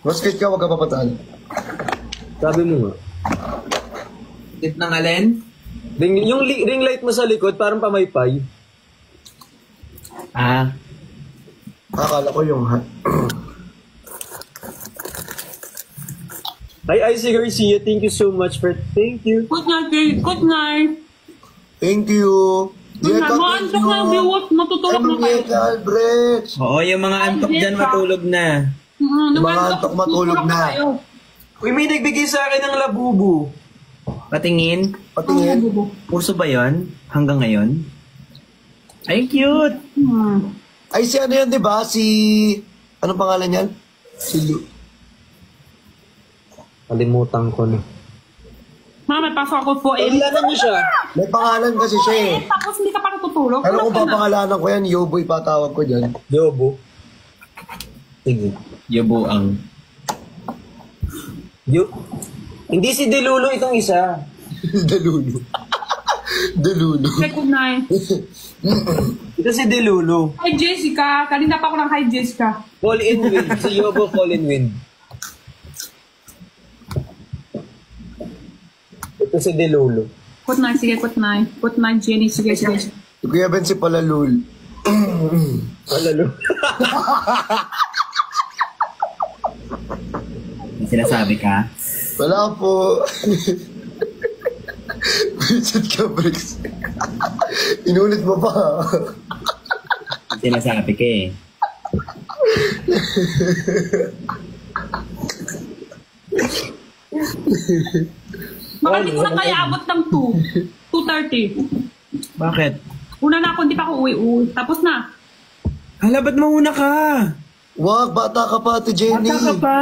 Basket ka, wag ka papatalo. Sabi mo nga. Tip ng alin? Yung ring light mo sa likod, parang pamaypay. Ah. Akala ko yung hat. Hi, Icy Garcia. Thank you so much for... Thank you. Good night, babe. Good night. Thank you. Good night. Mga antok na viewers, matutulog na kayo. Dieta Albrecht. Oo, yung mga antok dyan matulog na. Mga antok matulog na. Uy, may nagbigay sa akin ng labubu. Patingin. Patingin. Puso ba yon hanggang ngayon? Ay, cute. Ay, si ano yan, di ba? Si... Anong pangalan yan? Si Lu. Kalimutan ko na. May pasok ako po. Pangalanan niyo siya. May pangalan kasi siya eh. Tapos hindi ka pa natutulog. Ano kung papangalanan ko yan? Yoboy patawag ko dyan. Yobo. Sige. Yobo ang... Hindi si Delulo itong isa. Dalulo. Dalulo. Okay, good night. Ito si Delulo. Hi, Jessica. Kanina pa ako ng hi, Jessica. Fall in wind. Si Yobo fall in wind. Ito si Delulo. Good night, sige, good night. Good night, Jenny. Sige, sige. Si Kuya Ben si Palalul. Palalo. May sinasabi ka? Wala po. Vincent ka, Briggs. Inulit mo pa. May sinasabi ka eh. Baka hindi ko na kaya abot ng 2:30. Bakit? Una na ako, hindi pa ako uwi. Tapos na. Hala, ba't mauna ka? Wag, bata ka pa, Ate Jenny. Bata ka pa.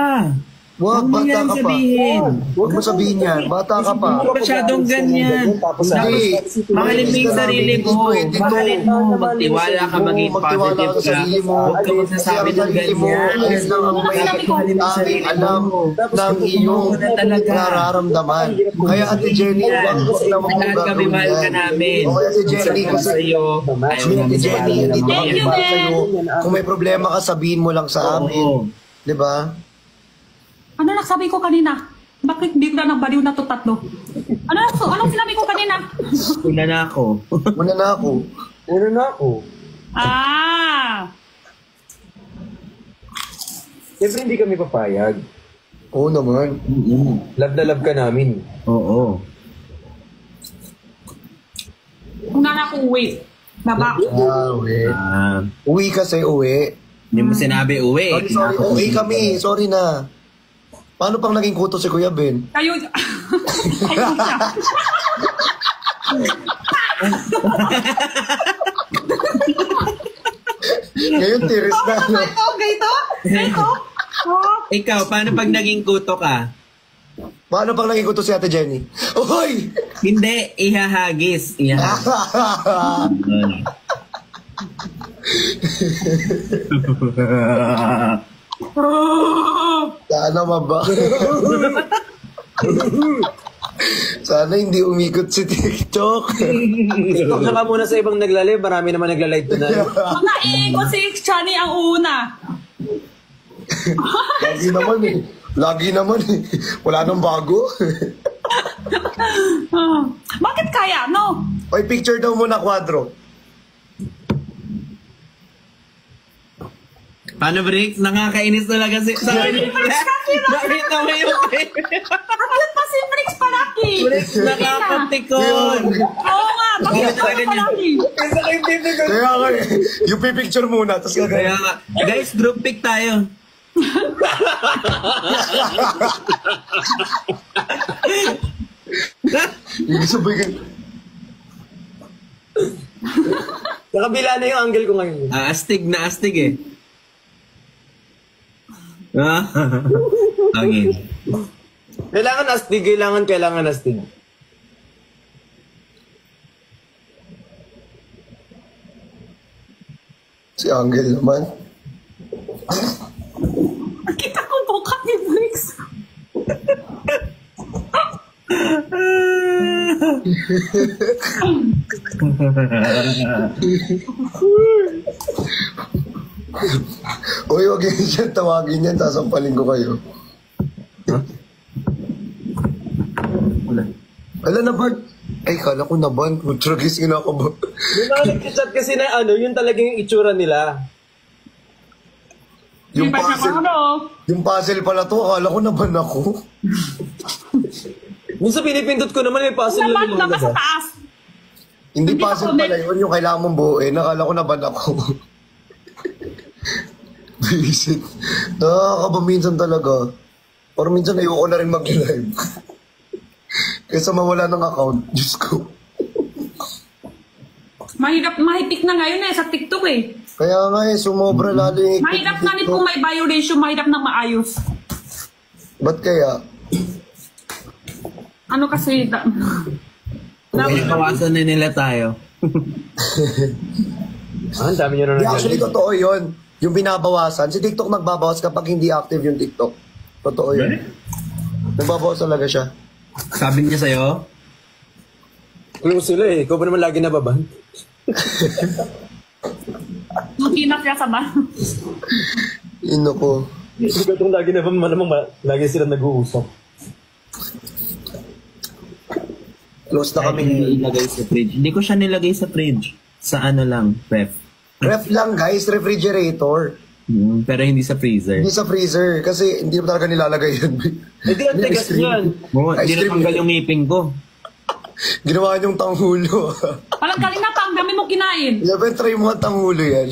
Wag, Huwag mo bata yan ka pa. sabihin. Huwag mo sabihin yan. Bata ka pa. Huwag masyadong ganyan. Hindi. Mahalin mo yung sarili mo. Mahalin mo. Magtiwala ka, maging Magtiwala positive ka sa ka. sarili mo. Huwag ka magsasabi ng ganyan. Ayun lang ang may aming alam ng iyong nararamdaman. Kaya Ate Jenny, wag mo naman Lahat kami gagawin mahal ka yan. namin. O kaya si Jenny, Sabi ko kasi sa'yo, ayaw si namin Jenny, hindi sa kami para sa'yo. Kung may problema ka, sabihin mo lang sa amin. Di ba? Ano nagsabi ko kanina? Bakit bigla nang baliw na to tatlo? Anong sinabi ko kanina? Una na ako. Muna na ako. Una na ako. Ah! Siyempre hindi kami papayag. Oo naman. Love na love ka namin. Oo. Una na ako uwi. Baba. Uwi. Uwi kasi uwi. Hindi mo sinabi uwi. Sorry. Uwi kami. Sorry na. Paano pang naging kuto si Kuya Ben? Kayo. Kayo siya. Ngayon, tiris na. No? Gayto? Ikaw, paano pag naging kuto ka? Paano pang naging kuto si Ate Jenny? Uy! Hindi, ihahagis. Sana maba. Sana hindi umikot si TikTok. TikTok na ka muna sa ibang naglalive. Marami naman naglalive doon na. Mga ikot si Chani ang una. Lagi naman eh. Wala nang bago. Bakit kaya, no? Oy, picture daw muna, Quadro. Paano, Briggs? Nakakainis talaga si... Nakita mo yung... Bakit pa si Briggs palaki? Briggs, nakakatikon. Oo nga, bakit pa palaki? Kaya nga eh. Yung picture muna, tapos Kaya gagawin. nga. Guys, group pic tayo. Ibig sabihin. Sa kabila na yung angle ko ngayon. Astig na astig eh. Angin. Kailangan astig. Kailangan astig. Si Angel naman. Kita ko mukha ni Briggs. Uy, huwag yun siya tawagin yan, sasampalin ko kayo. Wala. Ala na, Bart. Ay, kala ko na ban. Tragis kinakaba. Yung mga nag-chat kasi na yun talaga yung itsura nila. Yung Di ba siya puzzle, ano? yung puzzle pala to, akala ko na ban ako. Minsan pinipindot ko naman may puzzle lang yung mga Nasa labas. taas. Hindi Hindi puzzle ako pala yun, yung kailangan mong buuin. Akala ko na ban ako. Visit. Nakakaba minsan talaga. Or minsan ayoko na rin mag-live. Kaysa mawala ng account. Diyos ko. Mahigpit na ngayon sa TikTok eh. Kaya nga sumobra lalo yung... Mahirap na rin kung may violation, mahirap na maayos. Ba't kaya? Ano kasi... Kawasan na nila tayo. Ang dami nyo na Di, actually, totoo yun. Yung binabawasan. Si TikTok nagbabawas kapag hindi active yung TikTok. Totoo yun. Nagbabawas talaga siya. Sabi niya sa'yo? Close sila eh. Ikaw ba naman lagi nababan? Makinak siya sa ba? Ino ko. Ikaw itong lagi nababan, malamang lagi sila nag-uusap. Close na kami. Ilagay sa fridge. Hindi ko siya nilagay sa fridge. Sa ano lang, ref. Ref lang guys, refrigerator. Pero hindi sa freezer. Hindi sa freezer. Kasi hindi na talaga nilalagay yun. Eh di ang tigas niyan. Hindi Ice cream. na tanggal yung ngipin ko. Ginawa niyong tanghulo. Parang kanina pa, ang dami mo kinain. Sabi, try mo ang tanghulo yan.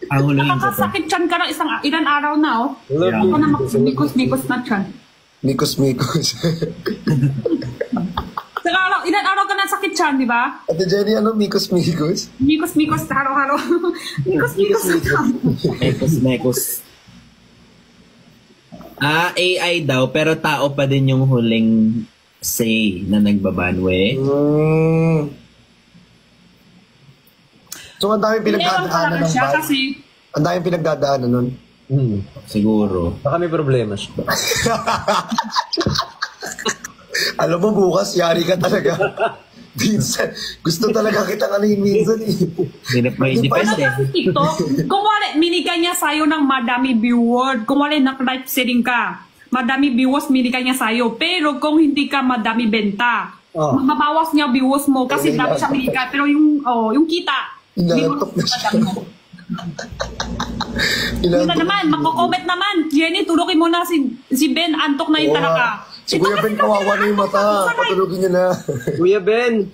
Ang huluin ko to. Nakakasakit chan ka ng ilang araw na, oh. Love Ako you. na mikos-mikos na chan. Mikos-mikos. Ilang araw ka na sakit chan, di ba? Ate Jenny, ano? Mikos-mikos? Mikos-mikos, haro-haro. Mikos-mikos na chan. Mekos. AI daw, pero tao pa din yung huling say na nagbabanwe. So, ang daming Ewan ko pinagdadaanan lang ng siya bad. kasi Ang daming pinagdadaanan nun. Siguro. Baka may problema siya. Alam mo, bukas, yari ka talaga. Minsan, gusto talaga kitang ano yun minsan eh. May Hindi pa ano depende. sa TikTok, kung wala, minigay niya sa'yo ng madami viewers. Kung wala, nag-live setting ka. Madami viewers, minigay niya sa'yo. Pero kung hindi ka madami benta, mababawas niya viewers mo kasi dami siya minigay. Pero yung kita, Inaantok na siya. Yun na naman, mako-comment naman. Jenny, turukin mo na si Ben, antok na yung talaga. Si Kuya Ben, kawawa na yung mata. Patulogin niya na. Kuya Ben,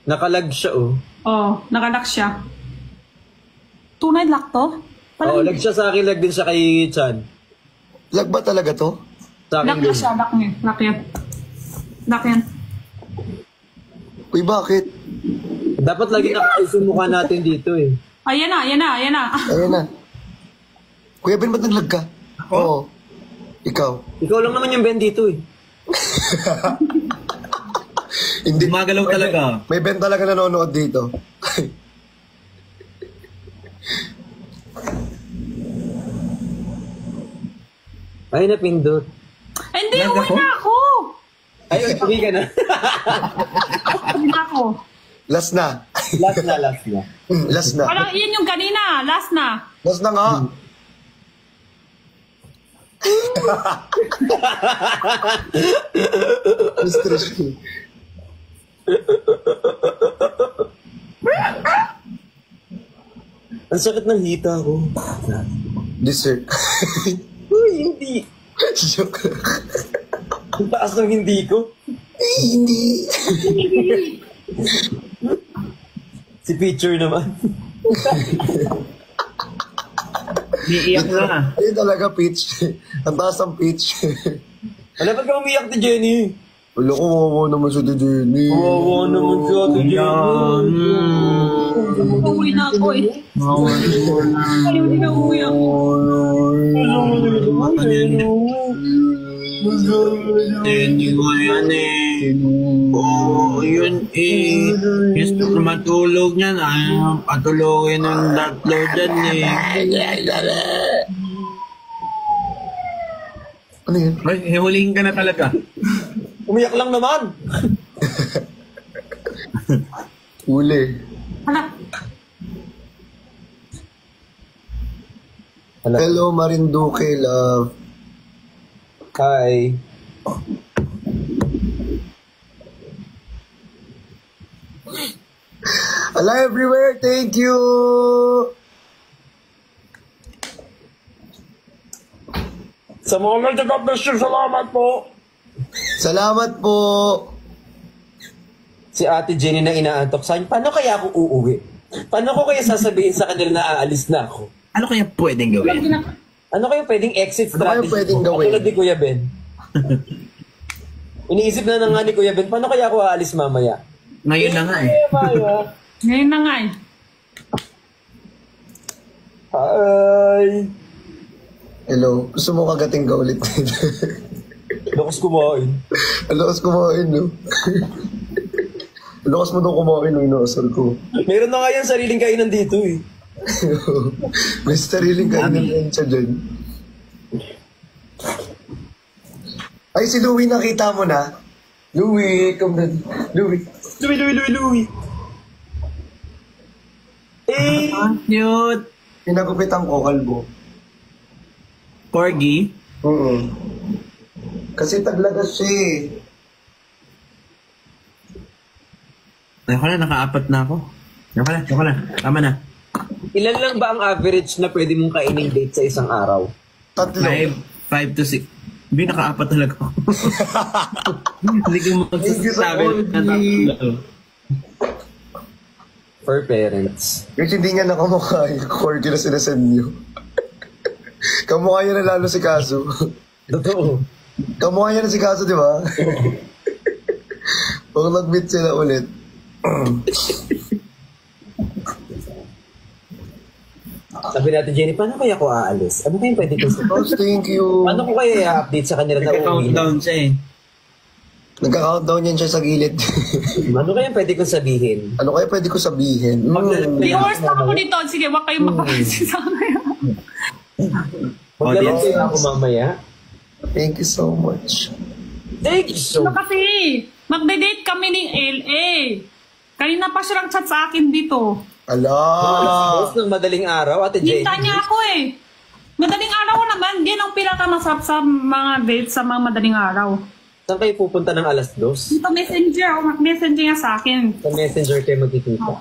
nakalag siya oh. Nakalock siya. Tunay lock to? Oo, lag siya sa akin, lag din siya kay Chan. Lag ba talaga to? Sa akin Lock na din. siya, lock niya. Lock yan. Uy, bakit? Dapat lagi nakaayos yung mukha natin dito eh. Ayan na. Ayan na. Kuya Ben, ba't naglag ka? Oo. Ikaw. Ikaw lang naman yung Ben dito eh. Hindi. Gumagalaw talaga. May Ben talaga nanonood dito. Ay, napindot. Hindi, Lag uwi ako? na ako. Ay, uwi ka na. Uwi na ako. Last na. last na. Last na. Parang yun yung kanina, last na. Last na nga. Stress ko. Ang sakit ng hita ko. Dessert. Uy, hindi. Joke. Ang taas ng hindi ko. Hindi. Si Picture naman. Iiyak na. Ayun talaga, Peach. Ang taas ng Peach. Alam, ba't ka umiyak ni Jenny? Wala ko, wawa naman sa Jenny. Wawa naman si Ate Jenny. Uwi na ako eh. Ayaw din na uwi ako. Hindi ko yan eh. Oo, yun eh. Gusto ko matulog niyan. Ayaw patulogin ng doctor dyan eh. Ano yun? Ay, hulihin ka na talaga. Umiyak lang naman. Uli. Hala, Hello, Marinduque, love. Hi. Hello everywhere, thank you! Sa mga nagkakapasyon, salamat po. Salamat po! Si Ate Jenny na inaantok sa akin, paano kaya ako uuwi? Paano ko kaya sasabihin sa kanila na aalis na ako? Ano kaya pwedeng gawin? Ano kaya pwedeng exit Ano kaya strategy? pwedeng gawin? Katulad ni Kuya Ben. Iniisip na nga ni Kuya Ben, paano kaya ako aalis mamaya? Ngayon na nga eh. Maya. Ngayon na nga eh. Hi. Hello, gusto mo kagating ka ulit? Lakas kumain. Alakas kumain, no? Alakas mo daw kumain, no? Inaasal ko. Meron na nga yan sariling kainan dito eh. May sariling kainan rin siya dyan. Ay, si Louie, nakita mo na? Louie, come na. Louie. Louie. Eh, Cute. Pinagupitan ko, kalbo. Corgi. Oo. Kasi taglagas siya eh. Ayoko na, nakaapat na ako. Ayoko na. Tama na. ilan lang ba ang average na pwede mong kaining date sa isang araw? 3. 5 to 6. Hindi, nakaapat talaga ako. Hindi ko magsasabi ng tatlo. For parents. Which hindi nga nakamukha yung corgi na sinasend nyo. Kamukha niya na lalo si Kaso. Totoo. Kamukha niya na si Kaso, di ba? Pag nag-meet sila ulit. Sabi natin, Jenny, paano kaya ako aalis? Ano kaya pwede ko sabihin? Boss, thank you. Paano ko kaya i-update sa kanila na uuwi na? Nagka-countdown siya eh. Nagka-countdown yan siya sa gilid. Ano kaya pwede kong sabihin? Ano kaya pwede ko sabihin? Viewers na ako dito. Sige, wag kayong makapansin sa akin. Maglalag kayo ako mamaya. Thank you so much. Thank you so Ano kasi, magde-date kami ni LA. Kanina pa siya lang chat sa akin dito. Ala! Boss ng madaling araw, Ate Jenny. Hinta niya ako eh. Madaling araw naman, yan ang pinakamasarap sa mga dates sa mga madaling araw. Saan kayo pupunta ng alas 2? Dito messenger, mag-messenger niya sa akin. Sa messenger kayo magkikita.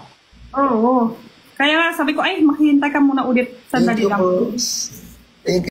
Oo. Kaya sabi ko, ay, maghihintay ka muna ulit. Thank Sandali you, lang. boss. Thank you.